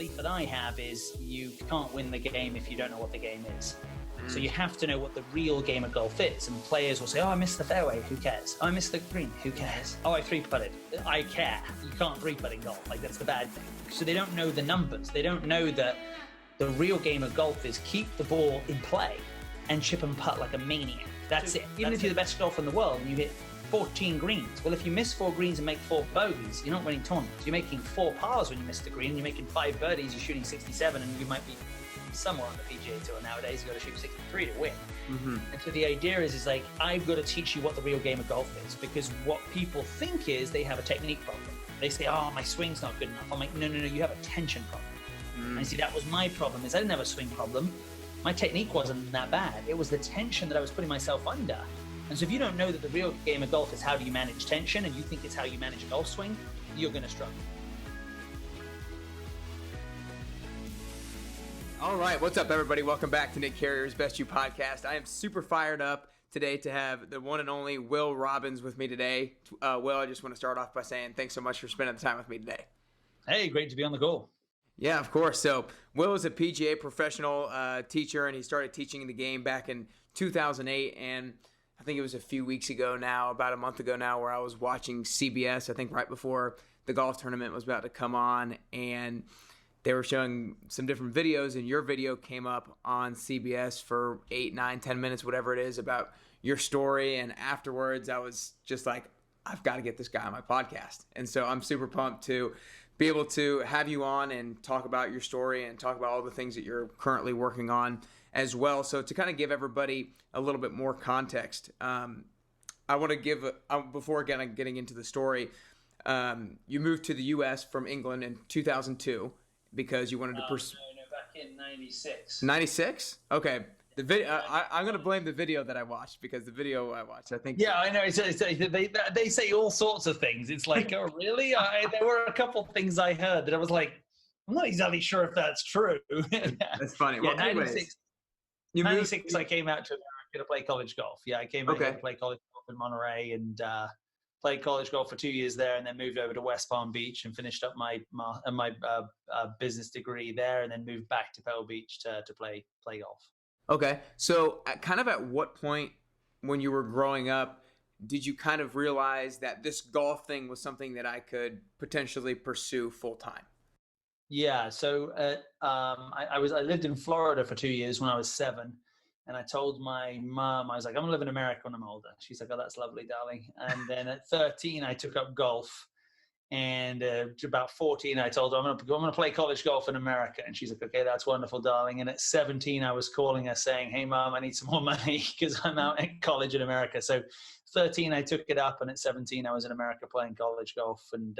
belief that I have is you can't win the game if you don't know what the game is. So you have to know what the real game of golf is. And players will say, oh, I missed the fairway. Who cares? Oh, I missed the green. Who cares? Oh, I three-putted. I care. You can't three-putt in golf. Like, that's the bad thing. So they don't know the numbers. They don't know that the real game of golf is keep the ball in play and chip and putt like a maniac. That's it. Even if you're the best golfer in the world and you hit 14 greens. Well, if you miss 4 greens and make 4 bogeys, you're not winning tournaments. You're making 4 pars when you miss the green. You're making 5 birdies. You're shooting 67, and you might be somewhere on the PGA Tour nowadays. You've got to shoot 63 to win. And so the idea is like, I've got to teach you what the real game of golf is, because what people think is they have a technique problem. They say, oh, my swing's not good enough. I'm like, no, you have a tension problem. And see, that was my problem, is I didn't have a swing problem. My technique wasn't that bad. It was the tension that I was putting myself under. And so if you don't know that the real game of golf is how do you manage tension, and you think it's how you manage a golf swing, you're going to struggle. All right, what's up, everybody? Welcome back to Nick Carrier's Best You podcast. I am super fired up today to have the one and only Will Robbins with me today. Will, I just want to start off by saying thanks so much for spending the time with me today. Hey, great to be on the call. Yeah, of course. So Will is a PGA professional teacher, and he started teaching the game back in 2008. And I think it was a few weeks ago now, about a month ago now, where I was watching CBS, I think right before the golf tournament was about to come on, and they were showing some different videos, and your video came up on CBS for 8, 9, 10 minutes, whatever it is, about your story. And afterwards, I was just like, I've got to get this guy on my podcast. And so I'm super pumped to be able to have you on and talk about your story and talk about all the things that you're currently working on as well. So to kind of give everybody a little bit more context, I want to give, before getting into the story, you moved to the U.S. from England in 2002. Because you wanted to pursue. No, back in 96. 96? Okay. The video. I'm going to blame the video that I watched, because the video I watched, I think. Yeah, I know. They say all sorts of things. It's like, oh, really? There were a couple of things I heard that I was like, I'm not exactly sure if that's true. That's funny. Yeah, well, 96. 96, I came out to America to play college golf. Yeah, I came out here to play college golf in Monterey, and played college golf for 2 years there, and then moved over to West Palm Beach and finished up my business degree there, and then moved back to Pebble Beach to play golf. Okay. So at what point when you were growing up did you kind of realize that this golf thing was something that I could potentially pursue full time? Yeah. So I lived in Florida for 2 years when I was 7. And I told my mom, I was like, I'm going to live in America when I'm older. She's like, oh, that's lovely, darling. And then at 13, I took up golf. And about 14, I told her, I'm going to play college golf in America. And she's like, okay, that's wonderful, darling. And at 17, I was calling her saying, hey, Mom, I need some more money because I'm out at college in America. So 13, I took it up. And at 17, I was in America playing college golf. And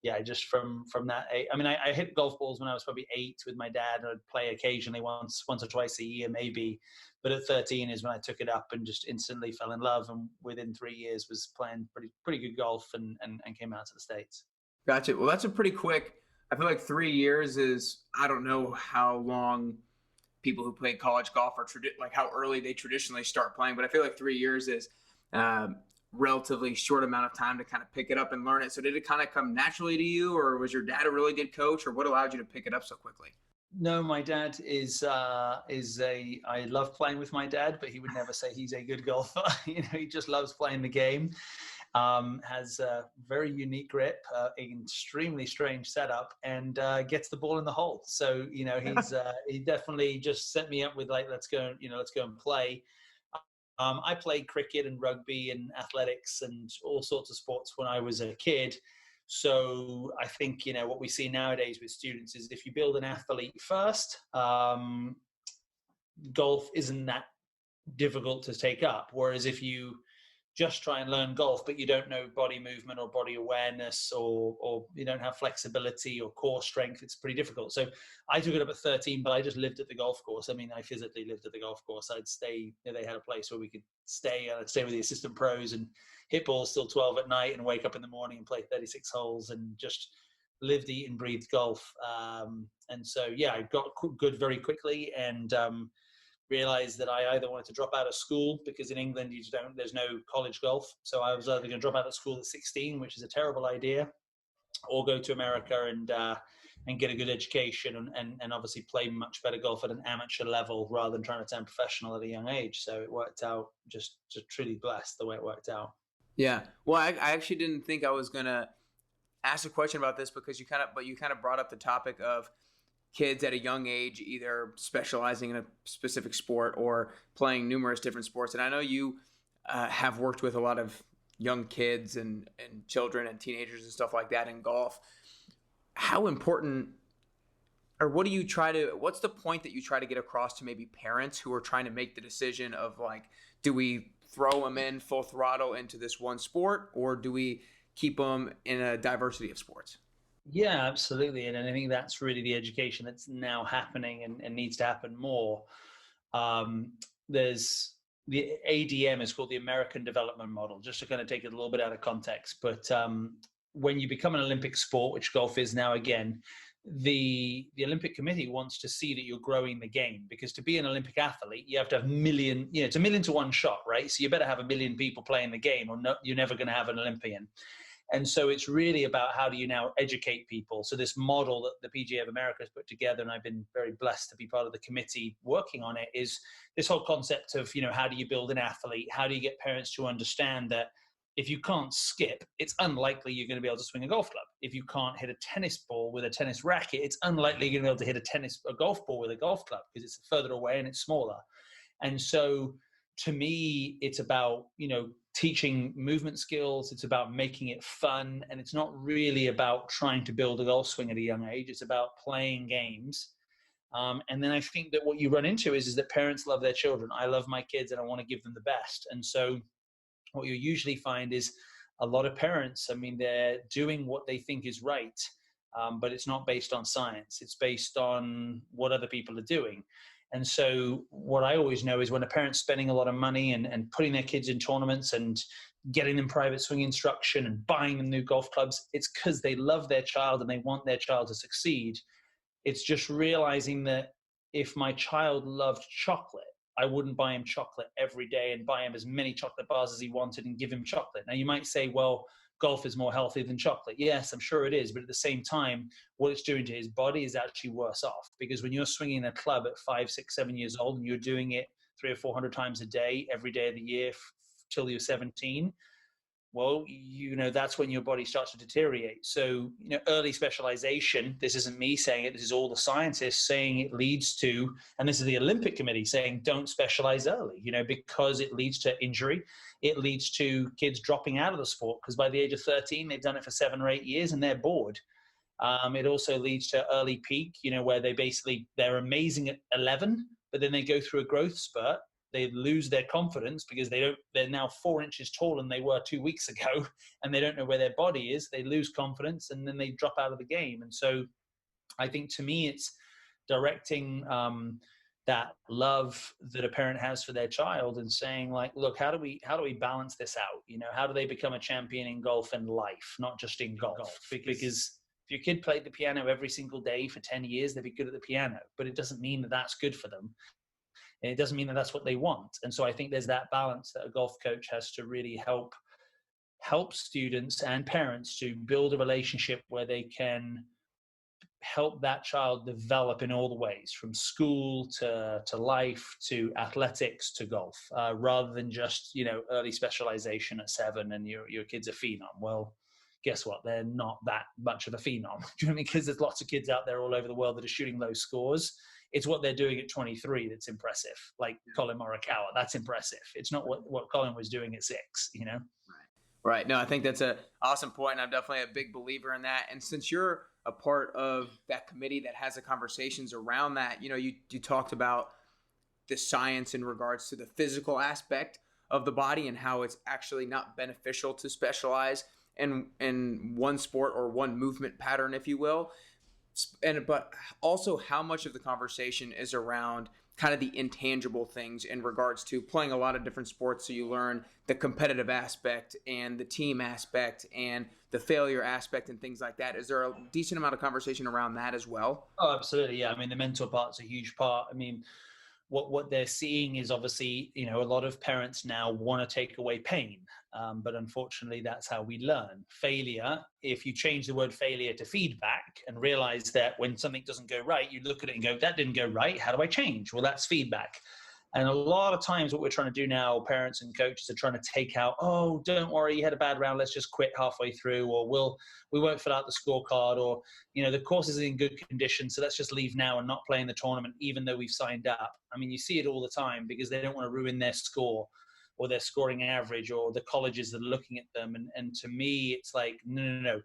yeah, just from that, I hit golf balls when I was probably 8 with my dad. I'd play occasionally once or twice a year, maybe. But at 13 is when I took it up and just instantly fell in love. And within 3 years was playing pretty good golf and came out to the States. Gotcha. Well, that's a pretty quick, I feel like 3 years is, I don't know how long people who play college golf are, like how early they traditionally start playing. But I feel like 3 years is relatively short amount of time to kind of pick it up and learn it. So did it kind of come naturally to you, or was your dad a really good coach, or what allowed you to pick it up so quickly? No, my dad I love playing with my dad, but he would never say he's a good golfer. He just loves playing the game. Has a very unique grip, extremely strange setup, and gets the ball in the hole. So, he definitely just set me up with like, let's go and play. I played cricket and rugby and athletics and all sorts of sports when I was a kid. So I think, what we see nowadays with students is if you build an athlete first, golf isn't that difficult to take up. Whereas if you just try and learn golf, but you don't know body movement or body awareness, or you don't have flexibility or core strength, it's pretty difficult. So I took it up at 13, but I just lived at the golf course. I physically lived at the golf course. I'd stay, they had a place where we could stay, and I'd stay with the assistant pros and hit balls till 12 at night and wake up in the morning and play 36 holes and just lived, eat and breathed golf. And so, yeah, I got good very quickly, and realized that I either wanted to drop out of school, because in England there's no college golf. So I was either going to drop out of school at 16, which is a terrible idea, or go to America and get a good education and obviously play much better golf at an amateur level rather than trying to turn professional at a young age. So it worked out just truly blessed the way it worked out. Yeah. Well, I actually didn't think I was going to ask a question about this because you kind of brought up the topic of kids at a young age either specializing in a specific sport or playing numerous different sports. And I know you have worked with a lot of young kids and children and teenagers and stuff like that in golf. How important, or what's the point that you try to get across to maybe parents who are trying to make the decision of like, do we throw them in full throttle into this one sport, or do we keep them in a diversity of sports? Yeah, absolutely. And I think that's really the education that's now happening and needs to happen more. There's the ADM is called the American Development Model, just to kind of take it a little bit out of context. But when you become an Olympic sport, which golf is now again, the Olympic Committee wants to see that you're growing the game, because to be an Olympic athlete, you have to have it's a million to one shot, right? So you better have a million people playing the game, or no, you're never going to have an Olympian. And so it's really about how do you now educate people. So this model that the PGA of America has put together, and I've been very blessed to be part of the committee working on it, is this whole concept of, how do you build an athlete? How do you get parents to understand that if you can't skip, it's unlikely you're going to be able to swing a golf club. If you can't hit a tennis ball with a tennis racket, it's unlikely you're going to be able to hit a golf ball with a golf club, because it's further away and it's smaller. And so to me, it's about, teaching movement skills. It's about making it fun. And it's not really about trying to build a golf swing at a young age. It's about playing games. And then I think that what you run into is that parents love their children. I love my kids and I want to give them the best. And so what you usually find is a lot of parents, they're doing what they think is right, but it's not based on science. It's based on what other people are doing. And so what I always know is when a parent's spending a lot of money and putting their kids in tournaments and getting them private swing instruction and buying them new golf clubs, it's because they love their child and they want their child to succeed. It's just realizing that if my child loved chocolate, I wouldn't buy him chocolate every day and buy him as many chocolate bars as he wanted and give him chocolate. Now you might say, well, golf is more healthy than chocolate. Yes, I'm sure it is. But at the same time, what it's doing to his body is actually worse off, because when you're swinging a club at 5, 6, 7 years old and you're doing it 300 or 400 times a day, every day of the year till you're 17, well, that's when your body starts to deteriorate. So, early specialization, this isn't me saying it, this is all the scientists saying it leads to, and this is the Olympic Committee saying, don't specialize early, because it leads to injury. It leads to kids dropping out of the sport, because by the age of 13, they've done it for 7 or 8 years and they're bored. It also leads to early peak, where they're amazing at 11, but then they go through a growth spurt. They lose their confidence because they're now 4 inches taller than they were 2 weeks ago, and they don't know where their body is. They lose confidence and then they drop out of the game. And so I think to me, it's directing that love that a parent has for their child and saying, like, look, how do we balance this out? How do they become a champion in golf and life, not just in golf? Because if your kid played the piano every single day for 10 years, they'd be good at the piano, but it doesn't mean that that's good for them. And it doesn't mean that that's what they want. And so I think there's that balance that a golf coach has to really help students and parents to build a relationship where they can help that child develop in all the ways, from school to life to athletics to golf, rather than just, early specialization at 7 and your kid's a phenom. Well, guess what? They're not that much of a phenom. Do you know what I mean? Because there's lots of kids out there all over the world that are shooting low scores. It's what they're doing at 23 that's impressive. Like Colin Morikawa, that's impressive. It's not what Colin was doing at 6, Right. No, I think that's an awesome point, and I'm definitely a big believer in that. And since you're a part of that committee that has the conversations around that, you talked about the science in regards to the physical aspect of the body and how it's actually not beneficial to specialize in one sport or one movement pattern, if you will. But also how much of the conversation is around kind of the intangible things in regards to playing a lot of different sports. So you learn the competitive aspect and the team aspect and the failure aspect and things like that. Is there a decent amount of conversation around that as well? Oh, absolutely. Yeah. The mental part's a huge part. what they're seeing is obviously, a lot of parents now want to take away pain. But unfortunately, that's how we learn. Failure, if you change the word failure to feedback and realize that when something doesn't go right, you look at it and go, that didn't go right. How do I change? Well, that's feedback. And a lot of times what we're trying to do now, parents and coaches are trying to take out, oh, don't worry, you had a bad round, let's just quit halfway through, or we won't fill out the scorecard, or, the course is in good condition, so let's just leave now and not play in the tournament, even though we've signed up. I mean, you see it all the time because they don't want to ruin their score or their scoring average or the colleges that are looking at them. And to me, it's like, no.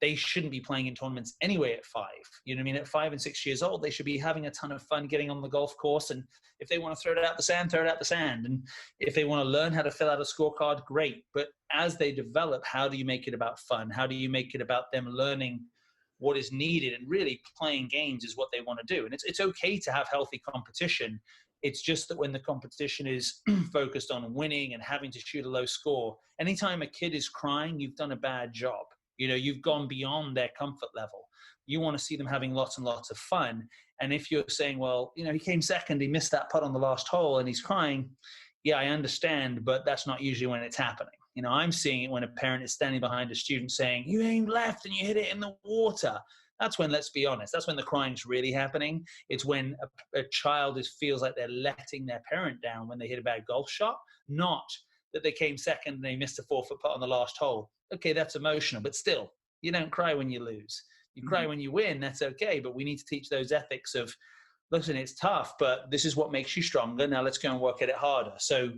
They shouldn't be playing in tournaments anyway at 5. You know what I mean? At 5 and 6 years old, they should be having a ton of fun getting on the golf course. And if they want to throw it out the sand, throw it out the sand. And if they want to learn how to fill out a scorecard, great. But as they develop, how do you make it about fun? How do you make it about them learning what is needed? And really playing games is what they want to do. And it's okay to have healthy competition. It's just that when the competition is focused on winning and having to shoot a low score, anytime a kid is crying, you've done a bad job. You've gone beyond their comfort level. You want to see them having lots and lots of fun. And if you're saying, well, he came second, he missed that putt on the last hole and he's crying. Yeah, I understand, but that's not usually when it's happening. I'm seeing it when a parent is standing behind a student saying, you aimed left and you hit it in the water. That's when, let's be honest, that's when the crying's really happening. It's when a child feels like they're letting their parent down when they hit a bad golf shot, not that they came second and they missed a 4-foot putt on the last hole. Okay, that's emotional, but still, you don't cry when you lose. You cry when you win, that's okay, but we need to teach those ethics of, listen, it's tough, but this is what makes you stronger. Now let's go and work at it harder. So,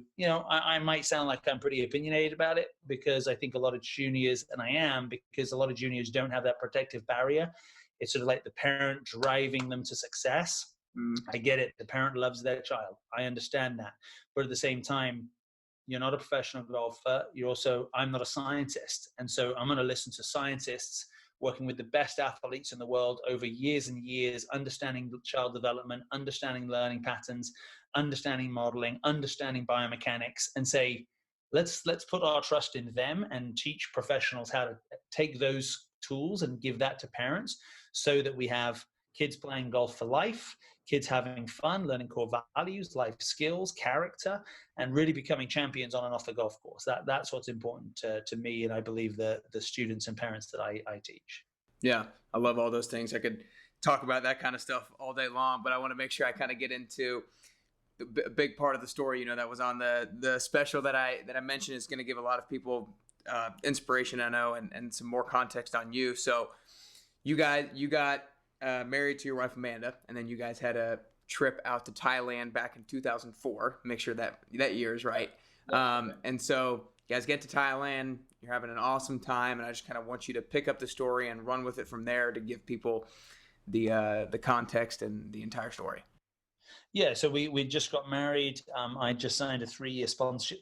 I might sound like I'm pretty opinionated about it because I think a lot of juniors, and I am, because a lot of juniors don't have that protective barrier. It's sort of like the parent driving them to success. I get it. The parent loves their child. I understand that. But at the same time, you're not a professional golfer. I'm not a scientist. And so I'm going to listen to scientists working with the best athletes in the world over years and years, understanding child development, understanding learning patterns, understanding modeling, understanding biomechanics, and say, let's put our trust in them and teach professionals how to take those tools and give that to parents so that we have kids playing golf for life, kids having fun, learning core values, life skills, character, and really becoming champions on and off the golf course. That's what's important to me, and I believe the students and parents that I teach. Yeah, I love all those things. I could talk about that kind of stuff all day long, but I want to make sure I kind of get into the big part of the story, that was on the special that I mentioned is going to give a lot of people inspiration, I know, and some more context on you. So you got married to your wife Amanda, and then you guys had a trip out to Thailand back in 2004. Make sure that year is right. And so you guys get to Thailand, you're having an awesome time, and I just kind of want you to pick up the story and run with it from there to give people the context and the entire story. Yeah, so we just got married. I just signed a 3-year sponsorship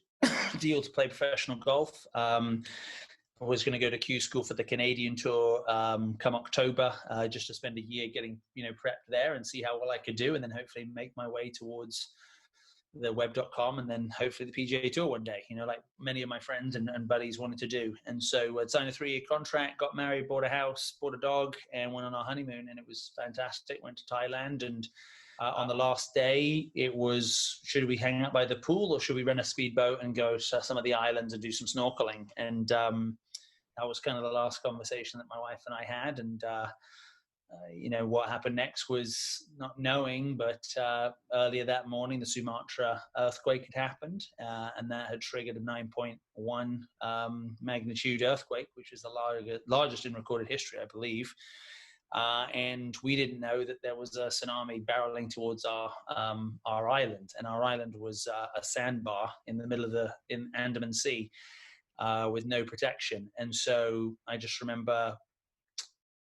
deal to play professional golf. I was going to go to Q School for the Canadian Tour come October, just to spend a year getting prepped there and see how well I could do, and then hopefully make my way towards the web.com and then hopefully the PGA Tour one day, like many of my friends and buddies wanted to do. And so I'd signed a 3-year contract, got married, bought a house, bought a dog, and went on our honeymoon, and it was fantastic. Went to Thailand, and on the last day, it was, should we hang out by the pool or should we rent a speedboat and go to some of the islands and do some snorkeling? And that was kind of the last conversation that my wife and I had. And, what happened next was not knowing, but earlier that morning, the Sumatra earthquake had happened, and that had triggered a 9.1 magnitude earthquake, which is the largest in recorded history, I believe. And we didn't know that there was a tsunami barreling towards our island, and our island was a sandbar in the middle of in Andaman Sea with no protection. And so I just remember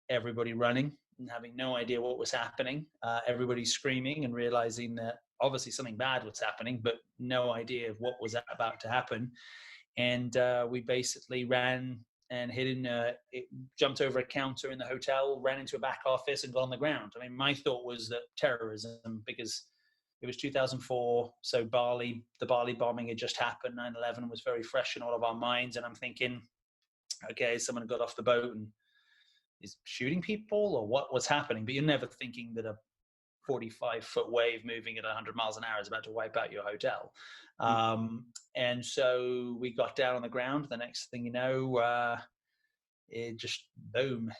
everybody running and having no idea what was happening, everybody screaming and realizing that obviously something bad was happening, but no idea of what was about to happen. And we basically ran and jumped over a counter in the hotel, ran into a back office and got on the ground. I mean, my thought was that terrorism, because it was 2004. So the Bali bombing had just happened. 9/11 was very fresh in all of our minds. And I'm thinking, okay, someone got off the boat and is shooting people, or what was happening? But you're never thinking that a 45-foot wave moving at 100 miles an hour is about to wipe out your hotel. And so we got down on the ground. The next thing you know, it just boom,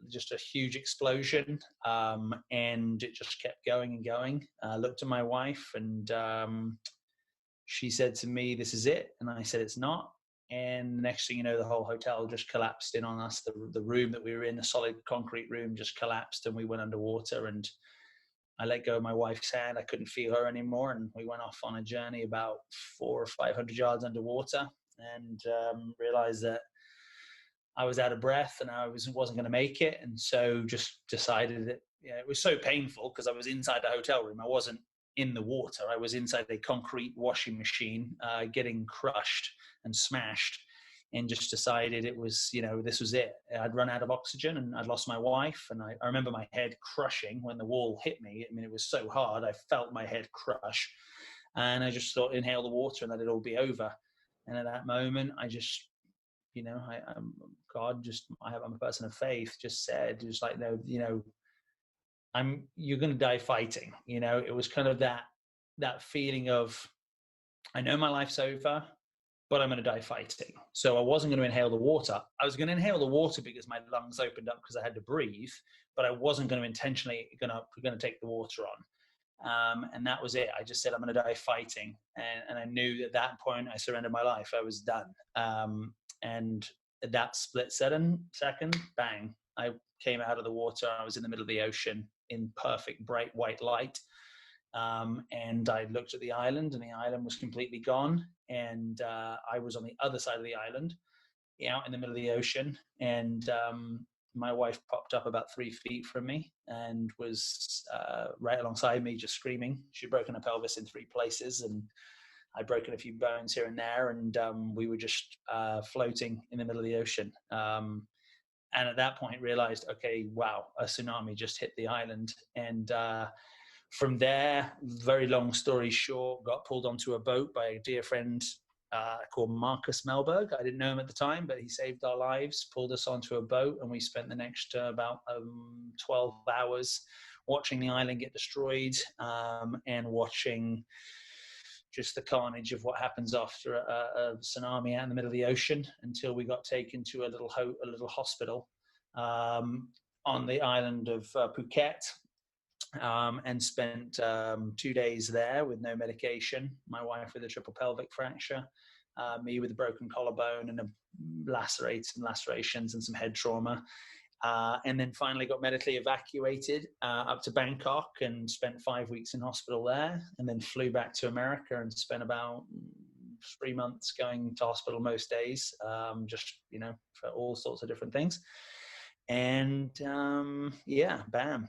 just a huge explosion. And it just kept going and going. I looked at my wife and she said to me, "This is it." And I said, "It's not." And the next thing you know, the whole hotel just collapsed in on us. The room that we were in, the solid concrete room, just collapsed and we went underwater. And I let go of my wife's hand. I couldn't feel her anymore. And we went off on a journey about 400 or 500 yards underwater and realized that I was out of breath and I wasn't going to make it. And so just decided that it was so painful because I was inside the hotel room. I wasn't in the water. I was inside a concrete washing machine, getting crushed and smashed, and just decided it was, this was it. I'd run out of oxygen and I'd lost my wife. And I remember my head crushing when the wall hit me. I mean, it was so hard. I felt my head crush. And I just thought, inhale the water and let it all be over. And at that moment, I just, I'm a person of faith, just said, just like, no, you're going to die fighting. It was kind of that feeling of, I know my life's over, but I'm going to die fighting. So I wasn't going to inhale the water. I was going to inhale the water because my lungs opened up because I had to breathe, but I wasn't going to intentionally going to take the water on. And that was it. I just said, I'm going to die fighting. And I knew at that point I surrendered my life. I was done. And at that split second, bang, I came out of the water. I was in the middle of the ocean in perfect bright white light. And I looked at the island and the island was completely gone. And I was on the other side of the island, out in the middle of the ocean. And my wife popped up about 3 feet from me and was right alongside me, just screaming. She'd broken her pelvis in 3 places and I'd broken a few bones here and there. And we were just floating in the middle of the ocean. And at that point realized, okay, wow, a tsunami just hit the island. And from there, very long story short, got pulled onto a boat by a dear friend called Marcus Melberg. I didn't know him at the time, but he saved our lives, pulled us onto a boat, and we spent the next about 12 hours watching the island get destroyed and watching just the carnage of what happens after a tsunami out in the middle of the ocean until we got taken to a little hospital on the island of Phuket. And spent 2 days there with no medication. My wife with a triple pelvic fracture, me with a broken collarbone and lacerations and some head trauma. And then finally got medically evacuated up to Bangkok and spent 5 weeks in hospital there, and then flew back to America and spent about 3 months going to hospital most days, just, for all sorts of different things. And bam,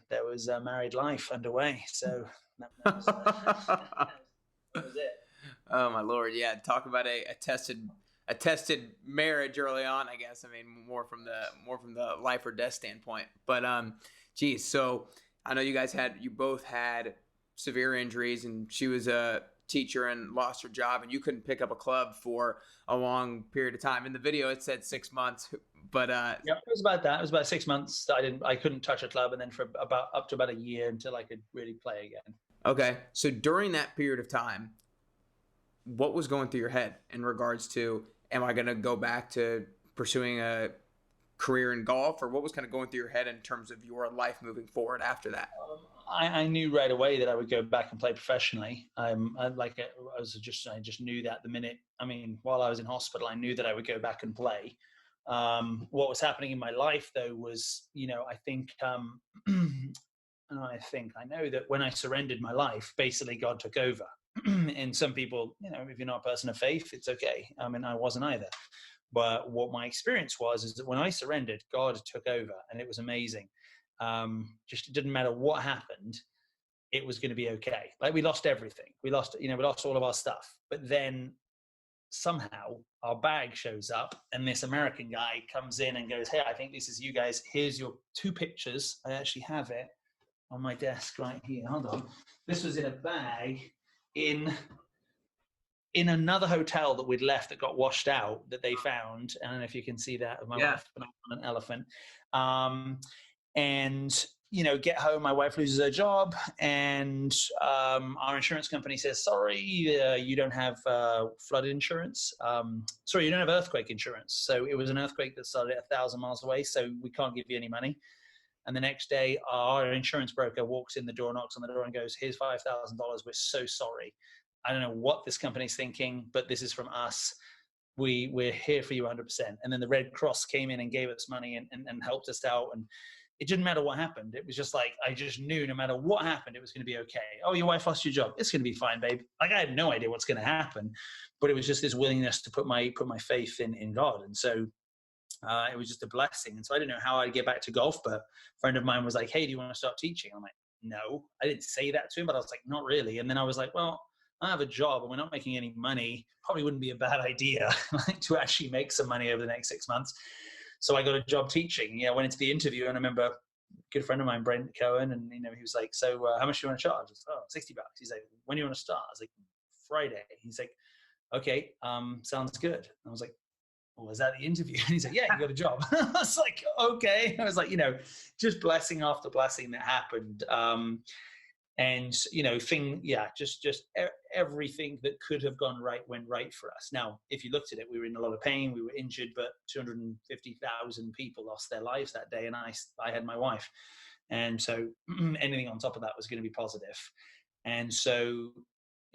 there was a married life underway. So that was it. Oh my Lord. Yeah. Talk about a tested marriage early on, I guess. I mean, more from the life or death standpoint, but, geez. So I know you both had severe injuries, and she was a teacher and lost her job, and you couldn't pick up a club for a long period of time. In the video, it said 6 months. But yeah, it was about that. It was about 6 months. I couldn't touch a club, and then for up to about a year until I could really play again. Okay, so during that period of time, what was going through your head in regards to, am I going to go back to pursuing a career in golf, or what was kind of going through your head in terms of your life moving forward after that? I knew right away that I would go back and play professionally. I just knew that the minute. I mean, while I was in hospital, I knew that I would go back and play. What was happening in my life, though, was, I know that when I surrendered my life, basically God took over. And some people, if you're not a person of faith, it's okay. I mean, I wasn't either. But what my experience is that when I surrendered, God took over, and it was amazing. Just it didn't matter what happened, it was going to be okay. Like, we lost everything. We lost all of our stuff. But then somehow our bag shows up, and this American guy comes in and goes, "Hey, I think this is you guys. Here's your 2 pictures. I actually have it on my desk right here. Hold on. This was in a bag in another hotel that we'd left that got washed out, that they found. I don't know if you can see that of my wife on an elephant. And get home, my wife loses her job, and our insurance company says, sorry, you don't have flood insurance. Sorry, you don't have earthquake insurance. So it was an earthquake that started 1,000 miles away, so we can't give you any money. And the next day, our insurance broker walks in the door, knocks on the door, and goes, here's $5,000. We're so sorry. I don't know what this company's thinking, but this is from us. We're here for you 100%. And then the Red Cross came in and gave us money and helped us out. And it didn't matter what happened. It was just like, I just knew no matter what happened, it was going to be okay. Oh, your wife lost your job. It's going to be fine, babe. Like, I had no idea what's going to happen, but it was just this willingness to put my faith in God. And so it was just a blessing. And so I didn't know how I'd get back to golf, but a friend of mine was like, hey, do you want to start teaching? I'm like, no. I didn't say that to him, but I was like, not really. And then I was like, well, I have a job and we're not making any money. Probably wouldn't be a bad idea to actually make some money over the next 6 months. So I got a job teaching. I went into the interview, and I remember a good friend of mine, Brent Cohen, and he was like, so how much do you want to charge? I was like, $60. He's like, when do you want to start? I was like, Friday. He's like, okay, sounds good. I was like, well, was that the interview? And he's like, yeah, you got a job. I was like, okay. I was like, just blessing after blessing that happened. And just everything that could have gone right went right for us. Now, if you looked at it, we were in a lot of pain, we were injured, but 250,000 people lost their lives that day, and I had my wife, and so anything on top of that was going to be positive. And so,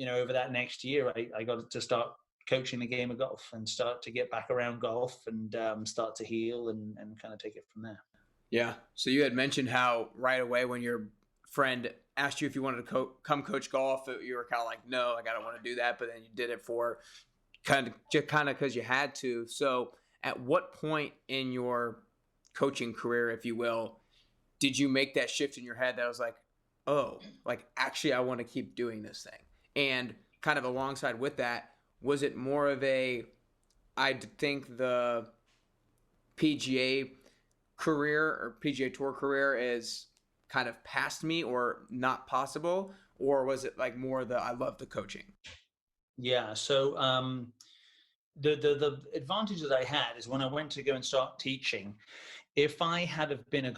over that next year, I got to start coaching the game of golf and start to get back around golf and start to heal and kind of take it from there. Yeah. So you had mentioned how right away when your friend asked you if you wanted to come coach golf, you were kind of like, no, like, I don't want to do that. But then you did it for kind of because you had to. So at what point in your coaching career, if you will, did you make that shift in your head that was like, oh, like, actually, I want to keep doing this thing? And kind of alongside with that, was it more of I think the PGA career or PGA Tour career is kind of past me or not possible? Or was it like more I love the coaching? Yeah. So the advantage that I had is when I went to go and start teaching, if I had have been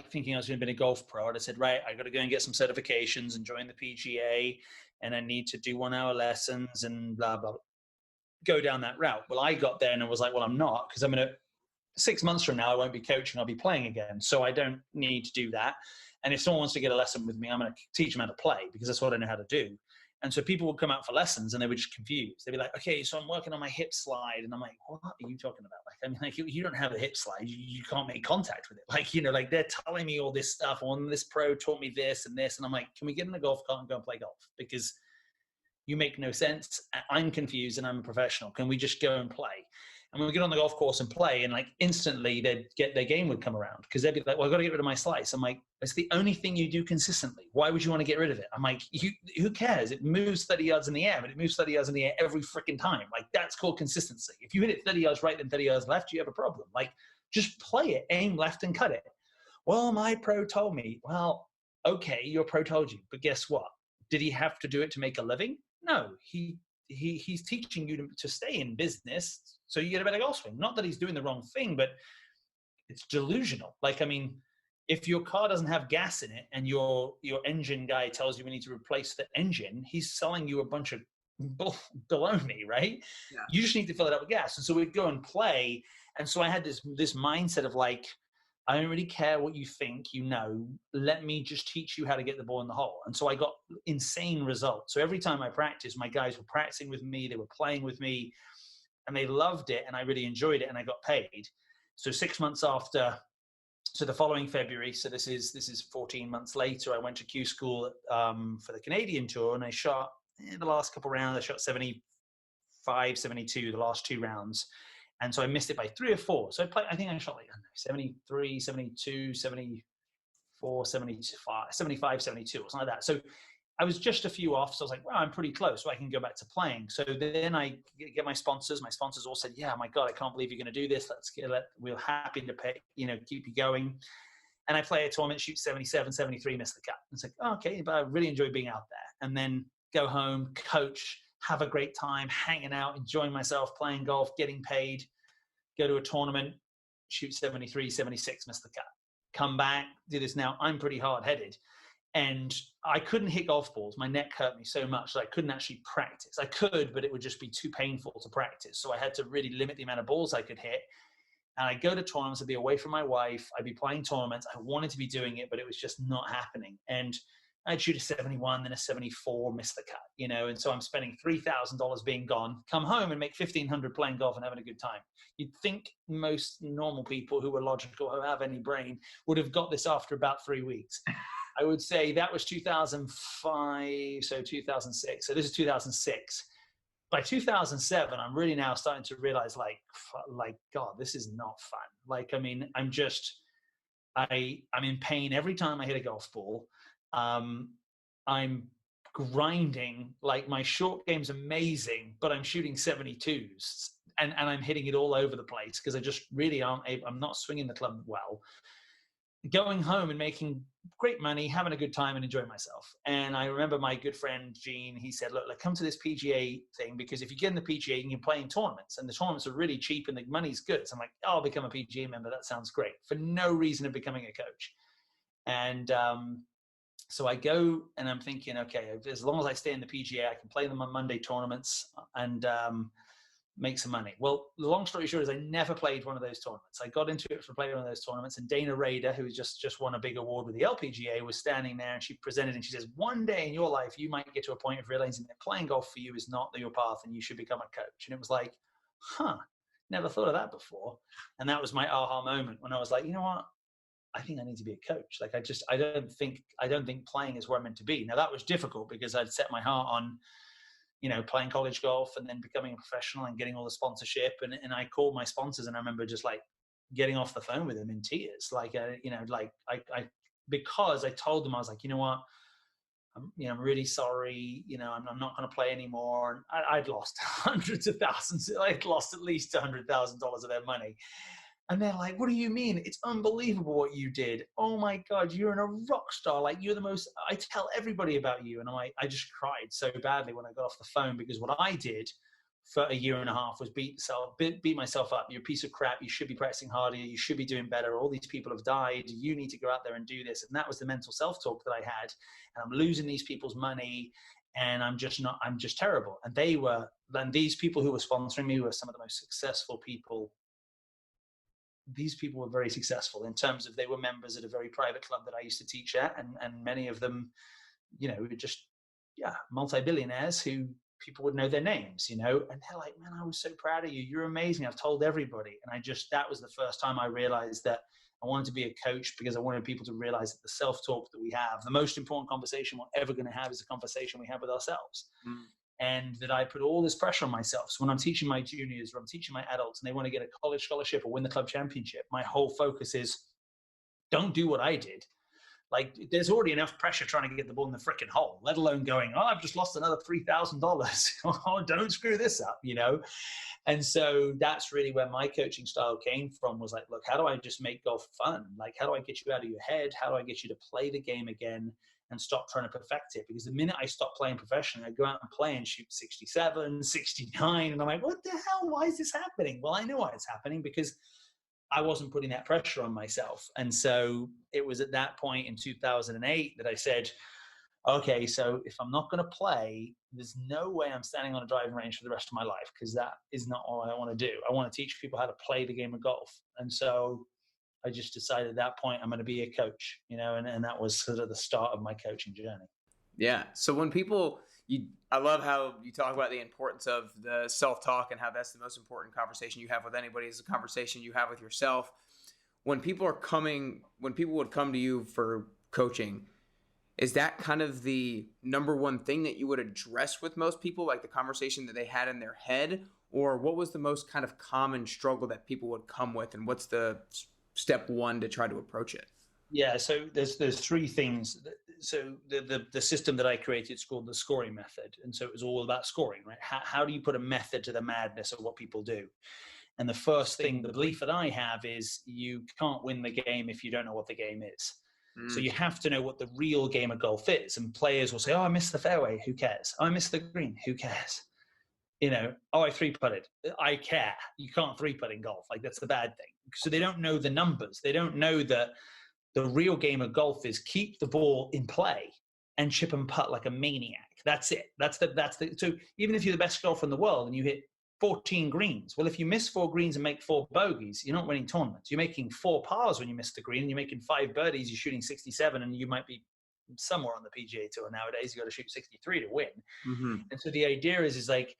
thinking I was going to be a golf pro, I'd have said, right, I got to go and get some certifications and join the PGA, and I need to do 1 hour lessons and blah, blah, blah. Go down that route. Well, I got there and I was like, well, I'm not, because I'm going to 6 months from now, I won't be coaching, I'll be playing again. So I don't need to do that. And if someone wants to get a lesson with me, I'm going to teach them how to play, because that's what I know how to do. And so people would come out for lessons and they were just confused. They'd be like, okay, so I'm working on my hip slide. And I'm like, what are you talking about? Like, I mean, like, you don't have a hip slide. You can't make contact with it. Like, they're telling me all this stuff. Oh, this pro taught me this and this. And I'm like, can we get in a golf cart and go and play golf? Because you make no sense. I'm confused and I'm a professional. Can we just go and play? And when we get on the golf course and play, and like instantly their game would come around, because they'd be like, well, I've got to get rid of my slice. I'm like, it's the only thing you do consistently. Why would you want to get rid of it? I'm like, who cares? It moves 30 yards in the air, but it moves 30 yards in the air every freaking time. Like, that's called consistency. If you hit it 30 yards right and 30 yards left, you have a problem. Like, just play it, aim left and cut it. Well, my pro told me. Well, okay, your pro told you, but guess what? Did he have to do it to make a living? No, he's teaching you to stay in business so you get a better golf swing. Not that he's doing the wrong thing, but it's delusional. Like, I mean, if your car doesn't have gas in it and your engine guy tells you we need to replace the engine, he's selling you a bunch of baloney, right? Yeah. You just need to fill it up with gas. And so we'd go and play. And so I had this mindset of like, I don't really care what you think, let me just teach you how to get the ball in the hole. And so I got insane results. So every time I practiced, my guys were practicing with me, they were playing with me, and they loved it, and I really enjoyed it, and I got paid. So 6 months after, so the following February, so this is 14 months later, I went to Q School for the Canadian Tour, and I shot the last couple rounds, I shot 75, 72, the last 2 rounds. And so I missed it by 3 or 4. So I think I shot like, I don't know, 73, 72, 74, 75, 75, 72, or something like that. So I was just a few off. So I was like, well, I'm pretty close, so I can go back to playing. So then I get my sponsors. My sponsors all said, yeah, my God, I can't believe you're going to do this. We're happy to pay, keep you going. And I play a tournament, shoot 77, 73, miss the cut. It's like, oh, okay, but I really enjoy being out there. And then go home, coach, have a great time, hanging out, enjoying myself, playing golf, getting paid, go to a tournament, shoot 73, 76, miss the cut. come back, do this. Now I'm pretty hard-headed, and I couldn't hit golf balls. My neck hurt me so much that I couldn't actually practice. I could, but it would just be too painful to practice. So I had to really limit the amount of balls I could hit. And I'd go to tournaments, I'd be away from my wife, I'd be playing tournaments. I wanted to be doing it, but it was just not happening. And I'd shoot a 71, then a 74, miss the cut, you know? And so I'm spending $3,000 being gone, come home and make 1,500 playing golf and having a good time. You'd think most normal people who are logical, who have any brain, would have got this after about 3 weeks. I would say that was 2005, so 2006. So this is 2006. By 2007, I'm really now starting to realize, like, God, this is not fun. Like, I mean, I'm in pain every time I hit a golf ball. I'm grinding. Like, my short game's amazing, but I'm shooting 72s and I'm hitting it all over the place because I just really I'm not swinging the club well. Going home and making great money, having a good time and enjoying myself. And I remember my good friend, Gene, he said, look, come to this PGA thing, because if you get in the PGA, you can play in tournaments, and the tournaments are really cheap and the money's good. So I'm like, oh, I'll become a PGA member. That sounds great. For no reason of becoming a coach. And so I go and I'm thinking, okay, as long as I stay in the PGA, I can play them on Monday tournaments and make some money. Well, the long story short is I never played one of those tournaments. I got into it for playing one of those tournaments, and Dana Rader, who just won a big award with the LPGA, was standing there, and she presented and she says, one day in your life, you might get to a point of realizing that playing golf for you is not your path and you should become a coach. And it was like, never thought of that before. And that was my aha moment when I was like, you know what? I think I need to be a coach. Like, I don't think playing is where I'm meant to be. Now that was difficult because I'd set my heart on, you know, playing college golf and then becoming a professional and getting all the sponsorship. And I called my sponsors, and I remember just like getting off the phone with them in tears. Like, because I told them, I was like, you know what, I'm really sorry. You know, I'm not going to play anymore. And I'd lost hundreds of thousands. I'd lost at least $100,000 of their money. And they're like, what do you mean? It's unbelievable what you did. Oh my God, you're a rock star. Like, you're the most, I tell everybody about you. And I just cried so badly when I got off the phone, because what I did for a year and a half was beat myself up. You're a piece of crap. You should be practicing harder. You should be doing better. All these people have died. You need to go out there and do this. And that was the mental self-talk that I had. And I'm losing these people's money. And I'm just terrible. And these people who were sponsoring me were some of the most successful people. These people were very successful in terms of they were members at a very private club that I used to teach at. And many of them, you know, just, multi-billionaires who people would know their names, you know, and they're like, man, I was so proud of you. You're amazing. I've told everybody. And that was the first time I realized that I wanted to be a coach, because I wanted people to realize that the self-talk that we have, the most important conversation we're ever going to have, is a conversation we have with ourselves. And that I put all this pressure on myself. So when I'm teaching my juniors or I'm teaching my adults and they want to get a college scholarship or win the club championship, my whole focus is, don't do what I did. Like, there's already enough pressure trying to get the ball in the freaking hole, let alone going, oh, I've just lost another $3,000. Oh, don't screw this up, you know? And so that's really where my coaching style came from, was like, look, how do I just make golf fun? Like, how do I get you out of your head? How do I get you to play the game again and stop trying to perfect it? Because the minute I stop playing professionally, I go out and play and shoot 67, 69. And I'm like, what the hell? Why is this happening? Well, I know why it's happening, because I wasn't putting that pressure on myself. And so it was at that point in 2008 that I said, okay, so if I'm not going to play, there's no way I'm standing on a driving range for the rest of my life, because that is not what I want to do. I want to teach people how to play the game of golf. And so I just decided at that point I'm going to be a coach, you know, and that was sort of the start of my coaching journey. Yeah. So when I love how you talk about the importance of the self-talk and how that's the most important conversation you have with anybody, is a conversation you have with yourself. When people would come to you for coaching, is that kind of the number one thing that you would address with most people, like the conversation that they had in their head? Or what was the most kind of common struggle that people would come with, and what's the step one to try to approach it? Yeah, so there's three things. So the system that I created is called the scoring method. And so it was all about scoring, right? How do you put a method to the madness of what people do? And the first thing, the belief that I have, is you can't win the game if you don't know what the game is. So you have to know what the real game of golf is. And players will say, oh, I missed the fairway. Who cares? Oh, I missed the green. Who cares? You know, oh, I three-putted. I care. You can't three-putt in golf. Like, that's the bad thing. So they don't know the numbers. They don't know that The real game of golf is keep the ball in play and chip and putt like a maniac. That's it. So even if you're the best golfer in the world and you hit 14 greens, well, if you miss 4 greens and make 4 bogeys, you're not winning tournaments. You're making 4 pars when you miss the green, and you're making 5 birdies, you're shooting 67, and you might be somewhere on the PGA Tour nowadays. You got to shoot 63 to win. Mm-hmm. And so the idea is like,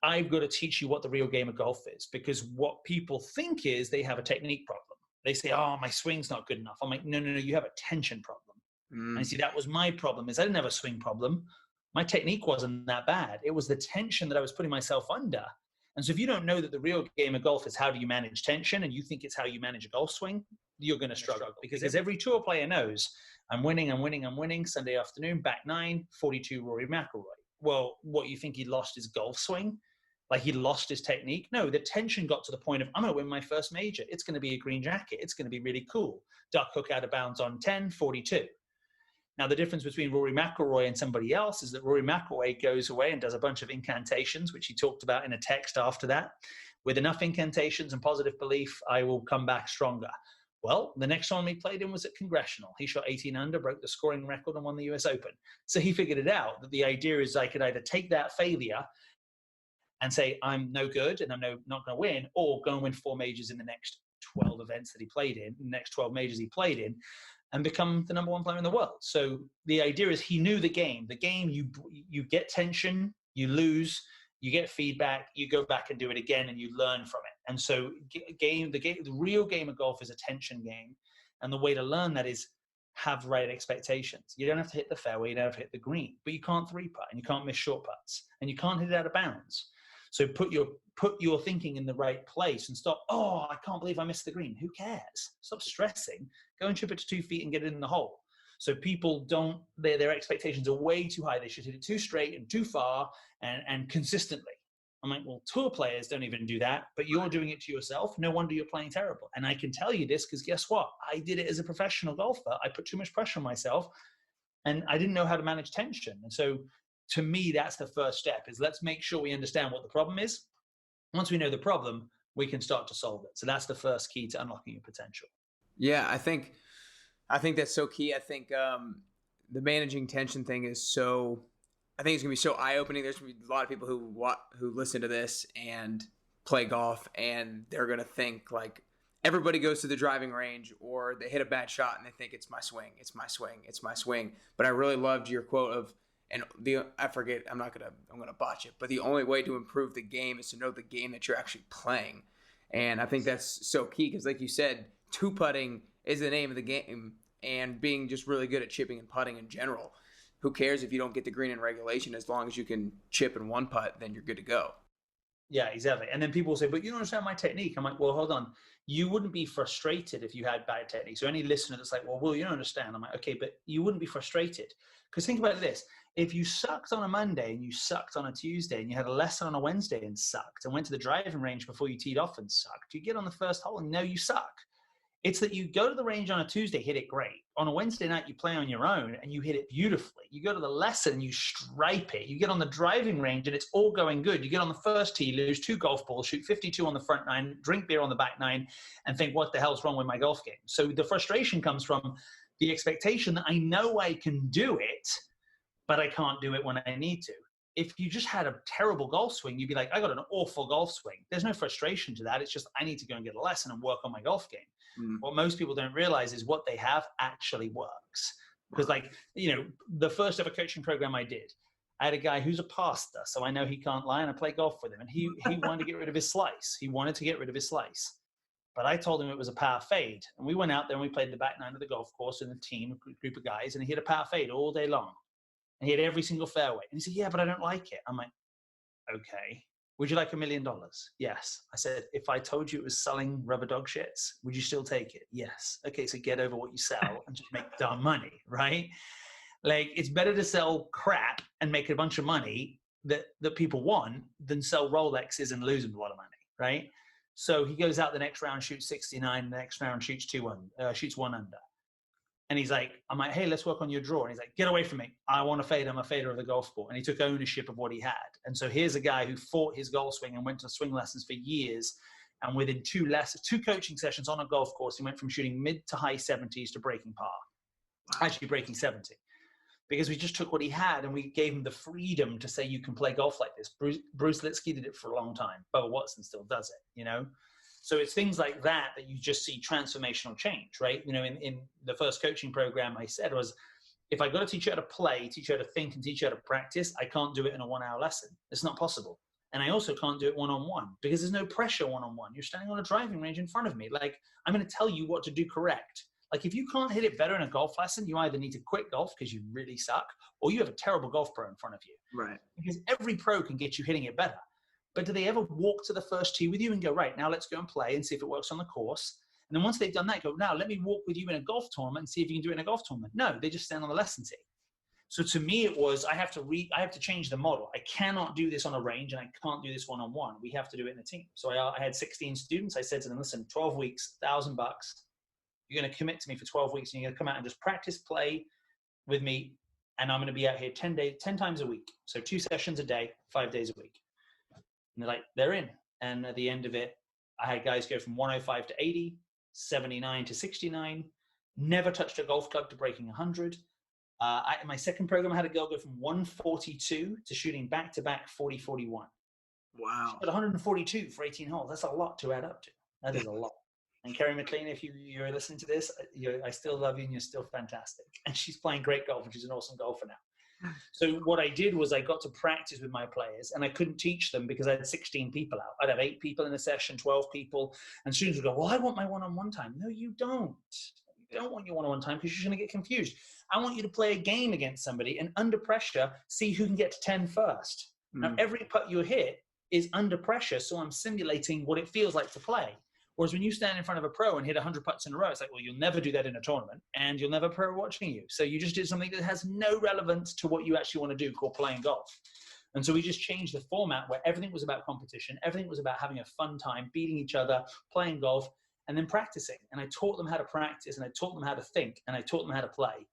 I've got to teach you what the real game of golf is, because what people think is they have a technique problem. They say, oh, my swing's not good enough. I'm like, no, you have a tension problem. And you see, that was my problem, is I didn't have a swing problem. My technique wasn't that bad. It was the tension that I was putting myself under. And so if you don't know that the real game of golf is how do you manage tension, and you think it's how you manage a golf swing, you're going to struggle. Because as every tour player knows, I'm winning. Sunday afternoon, back 9, 42 Rory McIlroy. Well, what, you think he lost his golf swing? Like he lost his technique? No, the tension got to the point of, I'm going to win my first major. It's going to be a green jacket. It's going to be really cool. Duck hook out of bounds on 10, 42. Now, the difference between Rory McIlroy and somebody else is that Rory McIlroy goes away and does a bunch of incantations, which he talked about in a text after that. With enough incantations and positive belief, I will come back stronger. Well, the next one we played in was at Congressional. He shot 18 under, broke the scoring record, and won the US Open. So he figured it out, that the idea is I could either take that failure and say, I'm no good and I'm not going to win, or go and win 4 majors in the next 12 events that he played in, the next 12 majors he played in, and become the number 1 player in the world. So the idea is he knew the game. The game, you get tension, you lose, you get feedback, you go back and do it again, and you learn from it. And so the real game of golf is a tension game. And the way to learn that is have right expectations. You don't have to hit the fairway, you don't have to hit the green, but you can't 3-putt, and you can't miss short putts, and you can't hit it out of bounds. So put your thinking in the right place and stop, oh, I can't believe I missed the green. Who cares? Stop stressing. Go and chip it to 2 feet and get it in the hole. So people their expectations are way too high. They should hit it too straight and too far and consistently. I'm like, well, tour players don't even do that, but you're doing it to yourself. No wonder you're playing terrible. And I can tell you this because guess what? I did it as a professional golfer. I put too much pressure on myself, and I didn't know how to manage tension. And so to me, that's the first step, is let's make sure we understand what the problem is. Once we know the problem, we can start to solve it. So that's the first key to unlocking your potential. Yeah, I think that's so key. I think the managing tension thing is so, I think it's going to be so eye-opening. There's going to be a lot of people who listen to this and play golf, and they're going to think like everybody goes to the driving range or they hit a bad shot and they think it's my swing. But I really loved your quote of, and I forget, I'm gonna botch it, but the only way to improve the game is to know the game that you're actually playing. And I think that's so key, because like you said, 2-putting is the name of the game, and being just really good at chipping and putting in general. Who cares if you don't get the green in regulation? As long as you can chip in 1 putt, then you're good to go. Yeah, exactly. And then people will say, but you don't understand my technique. I'm like, well, hold on. You wouldn't be frustrated if you had bad technique. So any listener that's like, well, Will, you don't understand. I'm like, okay, but you wouldn't be frustrated. Because think about this. If you sucked on a Monday and you sucked on a Tuesday and you had a lesson on a Wednesday and sucked and went to the driving range before you teed off and sucked, you get on the first hole and know you suck. It's that you go to the range on a Tuesday, hit it great. On a Wednesday night, you play on your own and you hit it beautifully. You go to the lesson, you stripe it. You get on the driving range and it's all going good. You get on the first tee, lose 2 golf balls, shoot 52 on the front 9, drink beer on the back 9, and think, what the hell's wrong with my golf game? So the frustration comes from the expectation that I know I can do it, but I can't do it when I need to. If you just had a terrible golf swing, you'd be like, I got an awful golf swing. There's no frustration to that. It's just, I need to go and get a lesson and work on my golf game. What most people don't realize is what they have actually works. Because the first ever coaching program I did, I had a guy who's a pastor, so I know he can't lie, and I play golf with him. And he wanted to get rid of his slice. But I told him it was a power fade. And we went out there and we played the back 9 of the golf course in a team, a group of guys, and he hit a power fade all day long. And he hit every single fairway. And he said, yeah, but I don't like it. I'm like, okay. Would you like $1 million? Yes. I said, if I told you it was selling rubber dog shits, would you still take it? Yes. Okay, so get over what you sell and just make darn money, right? Like, it's better to sell crap and make a bunch of money that people want than sell Rolexes and lose a lot of money, right? So he goes out the next round, shoots 69, the next round shoots 1 under. And he's like, I'm like, hey, let's work on your draw. And he's like, get away from me. I want to fade. I'm a fader of the golf ball. And he took ownership of what he had. And so here's a guy who fought his golf swing and went to swing lessons for years And within two coaching sessions on a golf course, he went from shooting mid to high 70s to breaking par. Wow. Actually breaking 70. Because we just took what he had and we gave him the freedom to say, you can play golf like this. Bruce Litsky did it for a long time. Bubba Watson still does it, you know? So it's things like that you just see transformational change, right? You know, in the first coaching program I said was, if I got to teach you how to play, teach you how to think, and teach you how to practice, I can't do it in a 1 hour lesson. It's not possible. And I also can't do it one-on-one because there's no pressure one-on-one. You're standing on a driving range in front of me. Like, I'm going to tell you what to do correct. Like, if you can't hit it better in a golf lesson, you either need to quit golf because you really suck, or you have a terrible golf pro in front of you. Right. Because every pro can get you hitting it better. But do they ever walk to the first tee with you and go, right, now let's go and play and see if it works on the course? And then once they've done that, go, now let me walk with you in a golf tournament and see if you can do it in a golf tournament. No, they just stand on the lesson tee. So to me, it was, I have to change the model. I cannot do this on a range and I can't do this one-on-one. We have to do it in a team. So I had 16 students. I said to them, listen, 12 weeks, $1,000. You're going to commit to me for 12 weeks and you're going to come out and just practice play with me. And I'm going to be out here 10 times a week. So 2 sessions a day, 5 days a week. And they're like, they're in. And at the end of it, I had guys go from 105 to 80, 79 to 69, never touched a golf club to breaking 100. In my second program, I had a girl go from 142 to shooting back-to-back 40-41. Wow. But 142 for 18 holes, that's a lot to add up to. That is a lot. And Kerry McLean, if you're listening to this, I still love you and you're still fantastic. And she's playing great golf and she's an awesome golfer now. So what I did was I got to practice with my players and I couldn't teach them because I had 16 people out. I'd have 8 people in a session, 12 people. And students would go, well, I want my one-on-one time. No, you don't. You don't want your one-on-one time because you're going to get confused. I want you to play a game against somebody and under pressure, see who can get to 10 first. Now, every putt you hit is under pressure. So I'm simulating what it feels like to play. Whereas when you stand in front of a pro and hit 100 putts in a row, it's like, well, you'll never do that in a tournament and you'll never have a pro watching you. So you just did something that has no relevance to what you actually want to do, called playing golf. And so we just changed the format where everything was about competition. Everything was about having a fun time, beating each other, playing golf, and then practicing. And I taught them how to practice and I taught them how to think and I taught them how to play.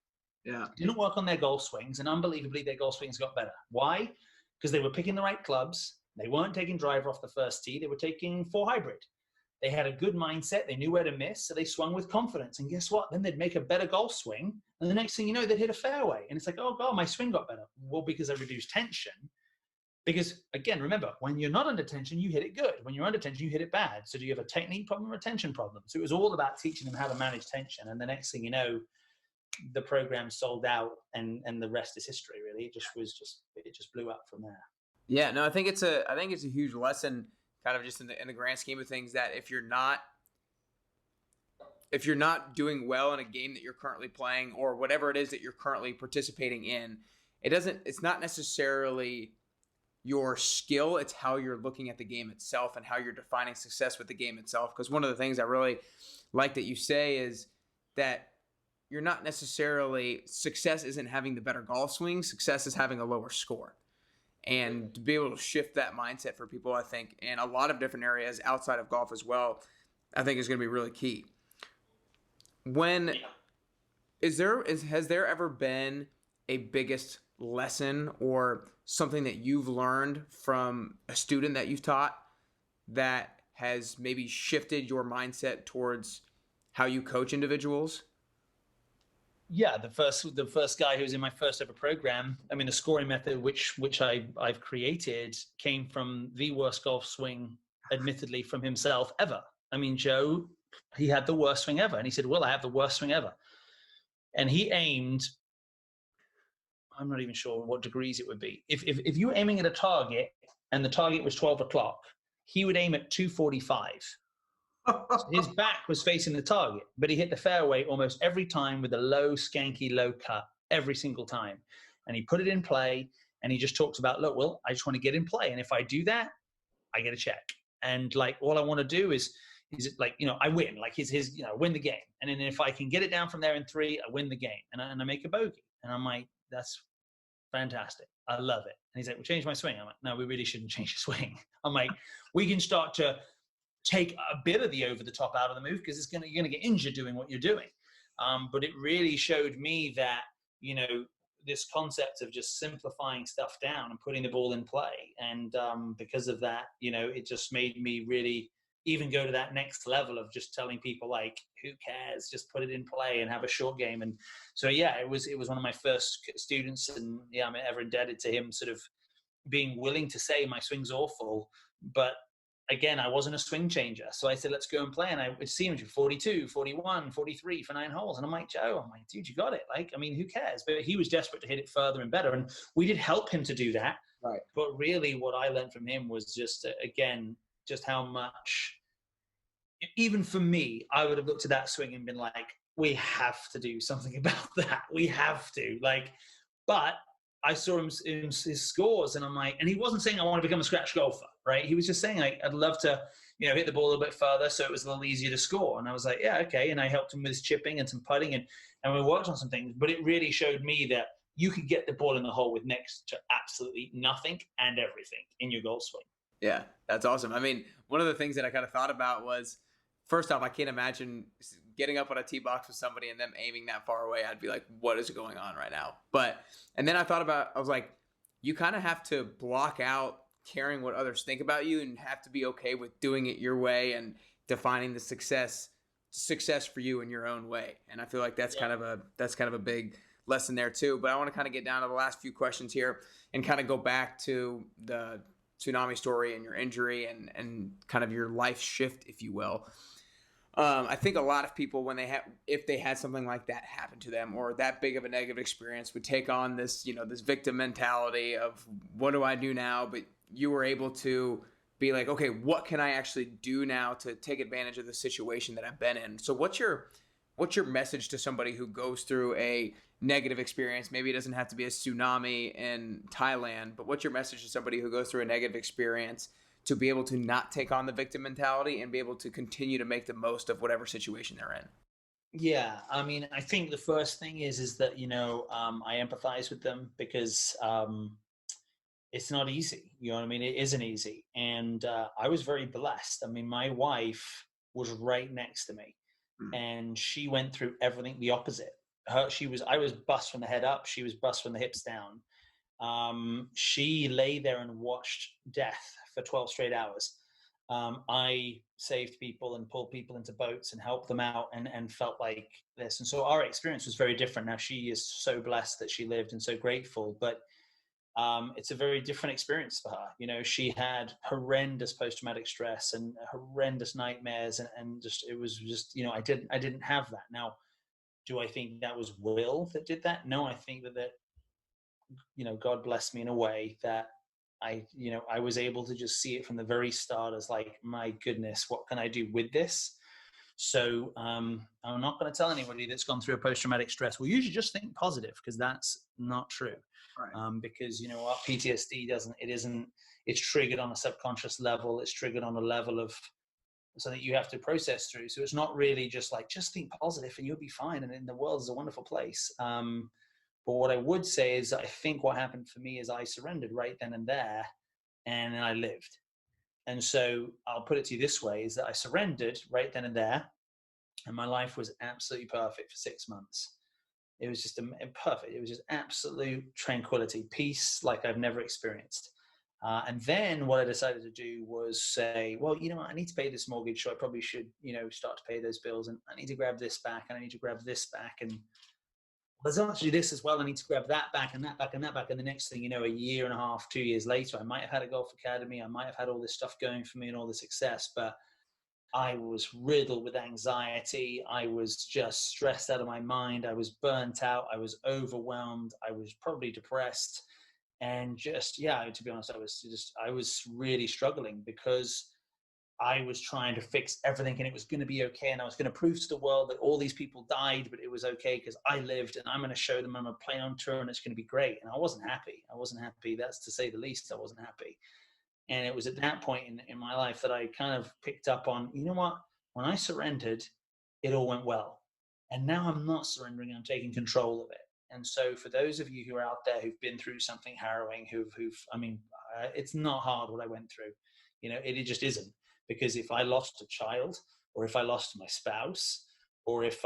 Yeah. Didn't work on their golf swings, and unbelievably their golf swings got better. Why? Because they were picking the right clubs. They weren't taking driver off the first tee. They were taking 4 hybrid. They had a good mindset. They knew where to miss, so they swung with confidence. And guess what? Then they'd make a better golf swing, and the next thing you know, they'd hit a fairway. And it's like, oh God, my swing got better. Well, because I reduced tension. Because again, remember, when you're not under tension, you hit it good. When you're under tension, you hit it bad. So do you have a technique problem or a tension problem? So it was all about teaching them how to manage tension. And the next thing you know, the program sold out, and the rest is history. Really, it just blew up from there. Yeah, no, I think it's a huge lesson, kind of just in the grand scheme of things, that if you're not doing well in a game that you're currently playing or whatever it is that you're currently participating in, it's not necessarily your skill, it's how you're looking at the game itself and how you're defining success with the game itself. Because one of the things I really like that you say is that you're not necessarily, success isn't having the better golf swing, success is having a lower score. And to be able to shift that mindset for people, I think, in a lot of different areas outside of golf as well, I think is going to be really key. Has there ever been a biggest lesson or something that you've learned from a student that you've taught that has maybe shifted your mindset towards how you coach individuals? Yeah, the first guy who was in my first ever program, I mean, the scoring method which I've created came from the worst golf swing, admittedly, from himself ever. I mean, Joe, he had the worst swing ever. And he said, Will, I have the worst swing ever. And he aimed, I'm not even sure what degrees it would be. If you were aiming at a target and the target was 12 o'clock, he would aim at 245. So his back was facing the target, but he hit the fairway almost every time with a low, skanky, low cut every single time. And he put it in play, and he just talked about, look, Will, I just want to get in play. And if I do that, I get a check. And like, all I want to do is like, I win, like his win the game. And then if I can get it down from there in 3, I win the game. And I make a bogey. And I'm like, that's fantastic. I love it. And he's like, well, change my swing. I'm like, no, we really shouldn't change the swing. I'm like, we can start to take a bit of the over the top out of the move because you're going to get injured doing what you're doing. But it really showed me that, this concept of just simplifying stuff down and putting the ball in play. And because of that, it just made me really, even go to that next level of just telling people like, who cares, just put it in play and have a short game. And so yeah, it was one of my first students, and yeah, I'm ever indebted to him sort of being willing to say my swing's awful, but again, I wasn't a swing changer. So I said, let's go and play. And I would see him 42, 41, 43 for 9 holes. And I'm like, Joe, I'm like, dude, you got it. Like, I mean, who cares? But he was desperate to hit it further and better. And we did help him to do that. Right. But really what I learned from him was just, again, just how much, even for me, I would have looked at that swing and been like, we have to do something about that. We have to. Like, but I saw him in his scores, and I'm like, and he wasn't saying I want to become a scratch golfer, right? He was just saying like, I'd love to, hit the ball a little bit further so it was a little easier to score. And I was like, yeah, okay. And I helped him with his chipping and some putting, and we worked on some things. But it really showed me that you could get the ball in the hole with next to absolutely nothing and everything in your golf swing. Yeah, that's awesome. I mean, one of the things that I kind of thought about was, first off, I can't imagine getting up on a tee box with somebody and them aiming that far away. I'd be like, what is going on right now? And then I was like, you kind of have to block out caring what others think about you, and have to be okay with doing it your way and defining the success for you in your own way. And I feel like that's kind of a big lesson there too. But I want to kind of get down to the last few questions here and kind of go back to the Tsunami story and your injury and kind of your life shift, if you will. I think a lot of people, if they had something like that happen to them, or that big of a negative experience, would take on this, this victim mentality of, what do I do now? But you were able to be like, okay, what can I actually do now to take advantage of the situation that I've been in? So what's your message to somebody who goes through a negative experience? Maybe it doesn't have to be a tsunami in Thailand, but what's your message to somebody who goes through a negative experience to be able to not take on the victim mentality and be able to continue to make the most of whatever situation they're in? Yeah, I mean, I think the first thing is that, I empathize with them, because it's not easy. You know what I mean? It isn't easy. And I was very blessed. I mean, my wife was right next to me, and she went through everything the opposite. I was bust from the head up. She was bust from the hips down. She lay there and watched death for 12 straight hours. I saved people and pulled people into boats and helped them out, and felt like this. And so our experience was very different. Now, she is so blessed that she lived, and so grateful, but it's a very different experience for her. She had horrendous post-traumatic stress and horrendous nightmares, and it was just, I didn't have that. Now, do I think that was Will that did that? No, I think that God blessed me in a way that I was able to just see it from the very start as like, my goodness, what can I do with this? So I'm not going to tell anybody that's gone through a post-traumatic stress, well, you should just think positive, because that's not true. Right. Because what PTSD it's triggered on a subconscious level. It's triggered on a level of something you have to process through. So it's not really just like, just think positive and you'll be fine. And then the world is a wonderful place. But what I would say is, I think what happened for me is I surrendered right then and there, and I lived. And so I'll put it to you this way, is that I surrendered right then and there, and my life was absolutely perfect for 6 months. It was just perfect. It was just absolute tranquility, peace like I've never experienced. And then what I decided to do was say, well, I need to pay this mortgage, so I probably should, start to pay those bills, and I need to grab this back, and I need to grab this back, and there's actually this as well. I need to grab that back and that back and that back. And the next thing, a year and a half, 2 years later, I might have had a golf academy. I might have had all this stuff going for me and all this success, but I was riddled with anxiety. I was just stressed out of my mind. I was burnt out. I was overwhelmed. I was probably depressed. And just, to be honest, I was really struggling, because I was trying to fix everything, and it was going to be okay. And I was going to prove to the world that all these people died, but it was okay because I lived, and I'm going to show them I'm going to play on tour, and it's going to be great. And I wasn't happy. That's to say the least. I wasn't happy. And it was at that point in my life that I kind of picked up on, what, when I surrendered, it all went well. And now I'm not surrendering. I'm taking control of it. And so for those of you who are out there who've been through something harrowing, it's not hard what I went through. It just isn't. Because if I lost a child, or if I lost my spouse, or if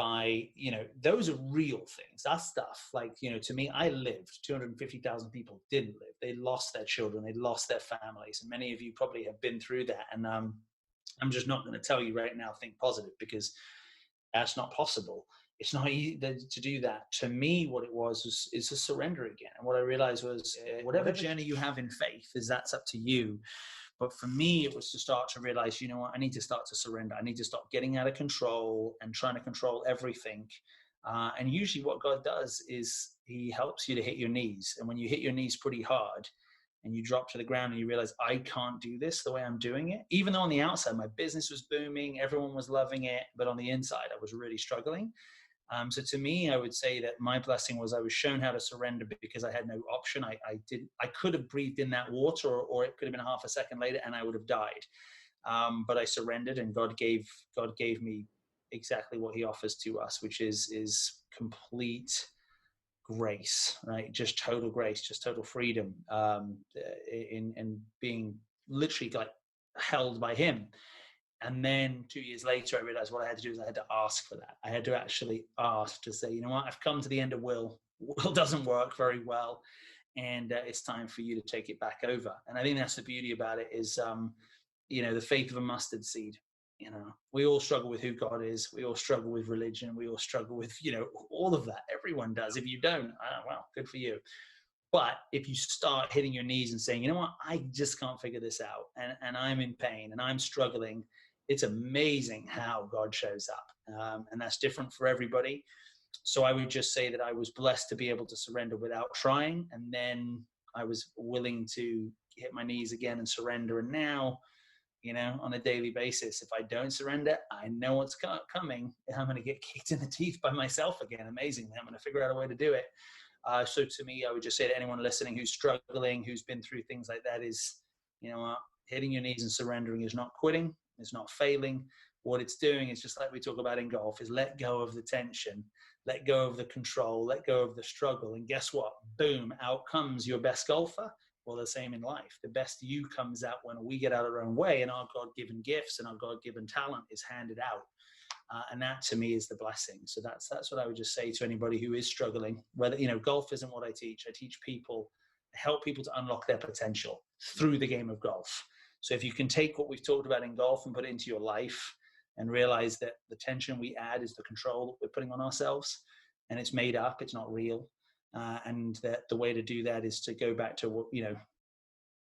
those are real things. That's stuff. Like, to me, I lived. 250,000 people didn't live. They lost their children. They lost their families. And many of you probably have been through that. And I'm just not going to tell you right now, think positive, because that's not possible. It's not easy to do that. To me, what it was is a surrender again. And what I realized was whatever journey you have in faith that's up to you. But for me, it was to start to realize, you know what, I need to start to surrender. I need to stop getting out of control and trying to control everything. And usually what God does is he helps you to hit your knees. And when you hit your knees pretty hard and you drop to the ground and you realize, I can't do this the way I'm doing it, even though on the outside, my business was booming, everyone was loving it. But on the inside, I was really struggling. So to me, I would say that my blessing was I was shown how to surrender because I had no option. I could have breathed in that water, or it could have been half a second later and I would have died. But I surrendered, and God gave me exactly what he offers to us, which is complete grace, right? Just total grace, just total freedom, in being literally like held by him. And then 2 years later, I realized what I had to do is I had to ask for that. I had to actually ask to say, you know what, I've come to the end of will. Will doesn't work very well. And it's time for you to take it back over. And I think that's the beauty about it is, the faith of a mustard seed. We all struggle with who God is. We all struggle with religion. We all struggle with, all of that. Everyone does. If you don't, well, good for you. But if you start hitting your knees and saying, you know what, I just can't figure this out, and I'm in pain and I'm struggling, it's amazing how God shows up. And that's different for everybody. So I would just say that I was blessed to be able to surrender without trying. And then I was willing to hit my knees again and surrender. And now, on a daily basis, if I don't surrender, I know what's coming. I'm going to get kicked in the teeth by myself again. Amazingly, I'm going to figure out a way to do it. So to me, I would just say to anyone listening who's struggling, who's been through things like that is, hitting your knees and surrendering is not quitting. It's not failing. What it's doing is just like we talk about in golf, is let go of the tension, let go of the control, let go of the struggle. And guess what? Boom, out comes your best golfer. Well, the same in life. The best you comes out when we get out of our own way and our God-given gifts and our God-given talent is handed out. And that to me is the blessing. So that's what I would just say to anybody who is struggling. Whether, golf isn't what I teach. I teach people, help people to unlock their potential through the game of golf. So if you can take what we've talked about in golf and put it into your life and realize that the tension we add is the control that we're putting on ourselves, and it's made up, it's not real. And that the way to do that is to go back to what,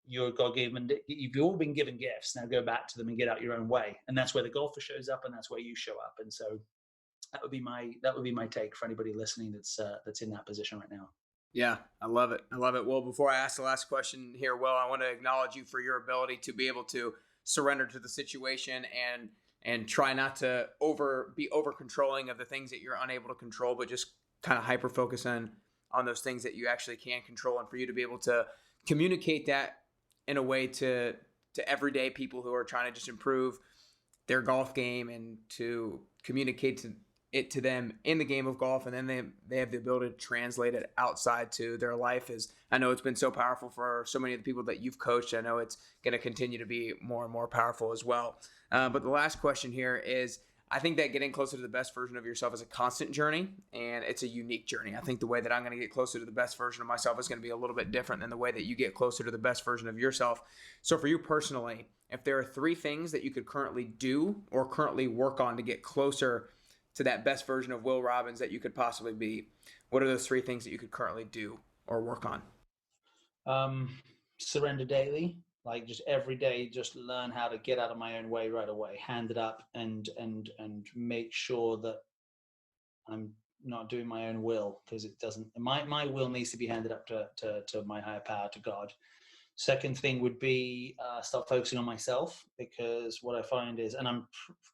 your God-given, you've all been given gifts. Now go back to them and get out your own way. And that's where the golfer shows up, and that's where you show up. And so that would be my take for anybody listening that's in that position right now. Yeah, I love it. Well, before I ask the last question here, Will, I want to acknowledge you for your ability to be able to surrender to the situation and try not to be over controlling of the things that you're unable to control, but just kind of hyper focus on those things that you actually can control, and for you to be able to communicate that in a way to everyday people who are trying to just improve their golf game, and to communicate it to them in the game of golf, and then they have the ability to translate it outside to their life. I know it's been so powerful for so many of the people that you've coached. I know it's going to continue to be more and more powerful as well. But the last question here is, I think that getting closer to the best version of yourself is a constant journey, and it's a unique journey. I think the way that I'm going to get closer to the best version of myself is going to be a little bit different than the way that you get closer to the best version of yourself. So for you personally, if there are 3 things that you could currently do or currently work on to get closer to that best version of Will Robbins that you could possibly be, what are those 3 things that you could currently do or work on? Surrender daily. Like just every day, just learn how to get out of my own way right away, hand it up, and make sure that I'm not doing my own will, because it doesn't. My will needs to be handed up to my higher power, to God. Second thing would be start focusing on myself, because what I find is, and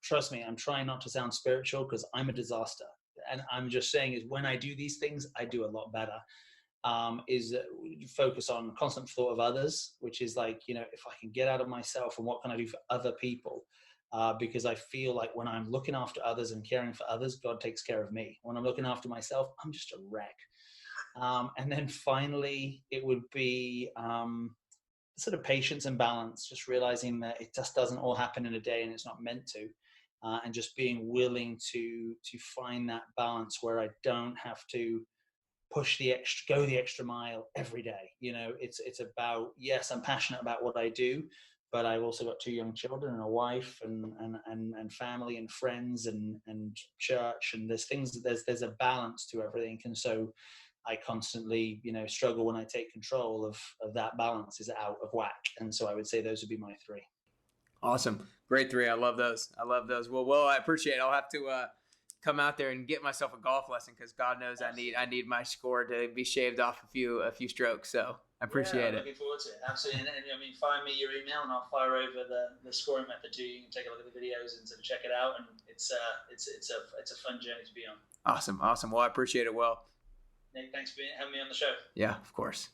trust me, I'm trying not to sound spiritual because I'm a disaster, and I'm just saying is when I do these things, I do a lot better. Is focus on constant thought of others, which is like, if I can get out of myself and what can I do for other people? Because I feel like when I'm looking after others and caring for others, God takes care of me. When I'm looking after myself, I'm just a wreck. And then finally, it would be sort of patience and balance, just realizing that it just doesn't all happen in a day and it's not meant to. And just being willing to find that balance where I don't have to go the extra mile every day. It's about, yes, I'm passionate about what I do, but I've also got 2 young children and a wife and family and friends and church, and there's a balance to everything. And so I constantly, struggle when I take control of that balance is out of whack. And so I would say those would be my 3. Awesome. Great 3. I love those. Well, I appreciate it. I'll have to come out there and get myself a golf lesson, because God knows I need my score to be shaved off a few strokes. So I appreciate it. Looking forward to it. Absolutely. And I mean, fire me your email and I'll fire over the scoring method too. You can take a look at the videos and sort of check it out. And it's a fun journey to be on. Awesome. Well, I appreciate it. Well, Nick, thanks for having me on the show. Yeah, of course.